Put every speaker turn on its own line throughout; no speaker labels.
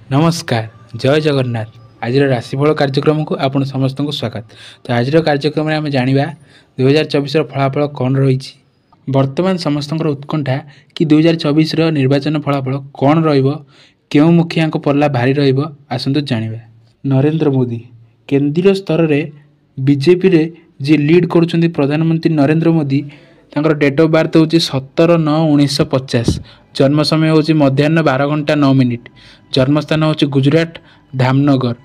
नमस्कार जय जगन्नाथ। आज राशिफल कार्यक्रम को आपण समस्त को स्वागत। तो आज कार्यक्रम आम जाना 2024 फलाफल कौन रही। वर्तमान समस्त उत्कंठा कि 2024 निर्वाचन फलाफल कौन रौ मुखिया पल्ला भारी रसतु जाना। नरेंद्र मोदी केंद्रीय स्तर में बीजेपी रे जी लीड करुँच प्रधानमंत्री नरेंद्र मोदी तांकर डेट ऑफ बर्थ हूँ 17/9/1950। जन्म समय हूँ मध्याह्न 12:09। जन्मस्थान हूँ गुजरात धामनगर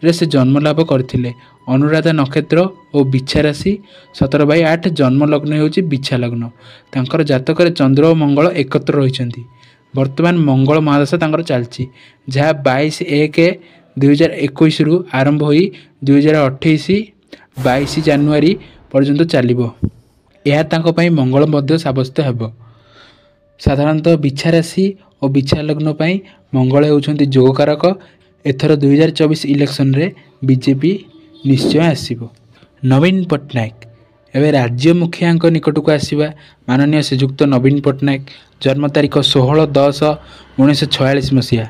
रे से जन्मलाभ करथिले। अनुराधा नक्षत्र और बिछा राशि 17/8। जन्म लग्न हूँ बिछा लग्न। तांकर जातक चंद्र और मंगल एकत्र रही। वर्तमान मंगल महादशा तांकर चलती जहाँ 22/1/2021 रु आरंभ हो 2028 22 जानुआरी पर्यंत चलिबो। यह तांको पई मंगल मध्य साब्यस्त हेबो। साधारणतः बिछा राशि और बिछा लग्न पई मंगल होउछंती जोगकारक। एथर 2024 इलेक्शन रे बीजेपी निश्चय आसीबो। नवीन पट्टनायक एवं राज्य मुखिया निकट को आसवा। माननीय श्रीजुक्त नवीन पट्टनायक जन्म तारीख 16/10/1946 मसीहा।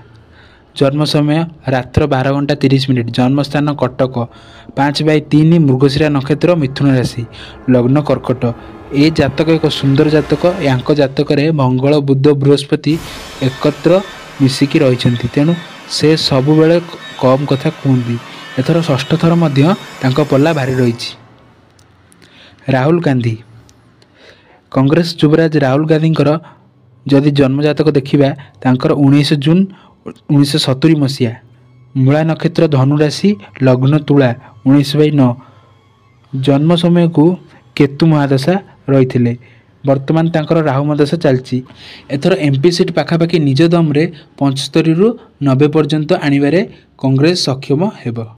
जन्म समय रात्र 12:30। जन्मस्थान कटक। 5/3 मृगशिरा नक्षत्र मिथुन राशि। लग्न कर्कट। ए जातक एक सुंदर जातक। यांक जातक मंगल बुध बृहस्पति एकत्र मिसिकी रही। तेणु से सबु बेले कम कथा कहते। एथर षष्ठ थर मध्य तांको पल्ला भारी रही। राहुल गांधी कांग्रेस युवराज राहुल गांधी जदि जन्मजातक देखा 19 जून 1970 मसीहा। मूला नक्षत्र धनुराशि। लग्न तुला। 19/9। जन्म समय को केतु महादशा रही। वर्तमान तांकर राहु महादशा चलती। एथर एमपी सीट पाखापाखि निज दम रे 75 रु 90 पर्यंत आनिबारे कांग्रेस सक्षम हेबो।